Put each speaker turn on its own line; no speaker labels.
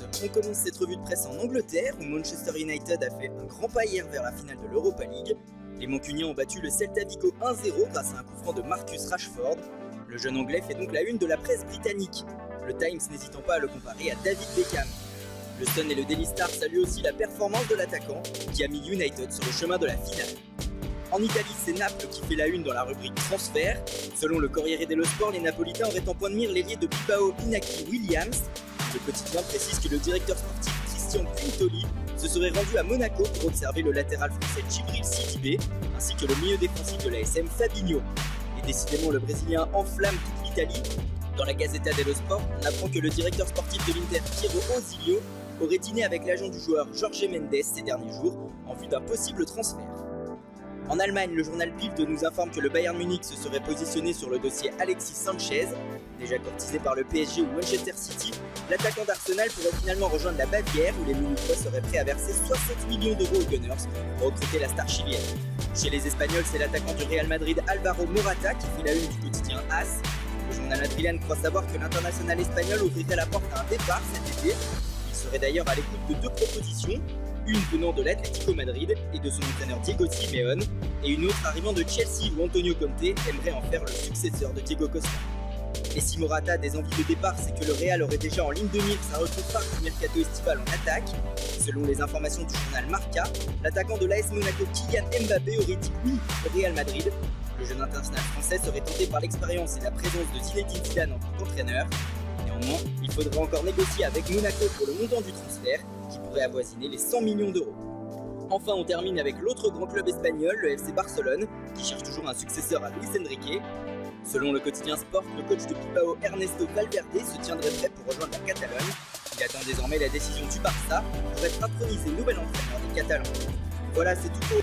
tous, on commence cette revue de presse en Angleterre où Manchester United a fait un grand pas hier vers la finale de l'Europa League. Les Mancuniens ont battu le Celta Vigo 1-0 grâce à un coup franc de Marcus Rashford. Le jeune anglais fait donc la une de la presse britannique, le Times n'hésitant pas à le comparer à David Beckham. Le Sun et le Daily Star saluent aussi la performance de l'attaquant qui a mis United sur le chemin de la finale. En Italie, c'est Naples qui fait la une dans la rubrique transfert. Selon le Corriere dello Sport, les Napolitains auraient en point de mire l'ailier de Bilbao Inaki Williams. Le quotidien précise que le directeur sportif Christian Quintoli se serait rendu à Monaco pour observer le latéral français Djibril Sidibé, ainsi que le milieu défensif de l'ASM Fabinho. Et décidément, le Brésilien enflamme toute l'Italie. Dans la Gazzetta dello Sport, on apprend que le directeur sportif de l'Inter, Piero Ausilio, aurait dîné avec l'agent du joueur Jorge Mendes ces derniers jours en vue d'un possible transfert. En Allemagne, le journal Bild nous informe que le Bayern Munich se serait positionné sur le dossier Alexis Sanchez. Déjà courtisé par le PSG ou Manchester City, l'attaquant d'Arsenal pourrait finalement rejoindre la Bavière où les Munichois seraient prêts à verser 60 millions d'euros aux Gunners pour recruter la star chilienne. Chez les Espagnols, c'est l'attaquant du Real Madrid Alvaro Morata qui fait la une du quotidien AS. Le journal madrilène croit savoir que l'international espagnol ouvrirait la porte à un départ cet été. Il serait d'ailleurs à l'écoute de deux propositions, une venant de l'Atlético Madrid et de son entraîneur Diego Simeone, et une autre arrivant de Chelsea où Antonio Conte aimerait en faire le successeur de Diego Costa. Et si Morata a des envies de départ, c'est que le Real aurait déjà en ligne de mire sa recrue phare du mercato estival en attaque. Selon les informations du journal Marca, l'attaquant de l'AS Monaco Kylian Mbappé aurait dit oui au Real Madrid. Le jeune international français serait tenté par l'expérience et la présence de Zinedine Zidane en tant qu'entraîneur. Néanmoins, il faudra encore négocier avec Monaco pour le montant du transfert, qui pourrait avoisiner les 100 millions d'euros. Enfin, on termine avec l'autre grand club espagnol, le FC Barcelone, qui cherche toujours un successeur à Luis Enrique. Selon le quotidien Sport, le coach de Bilbao Ernesto Valverde se tiendrait prêt pour rejoindre la Catalogne. Il attend désormais la décision du Barça pour être intronisé nouvel entraîneur des Catalans. Voilà, c'est tout pour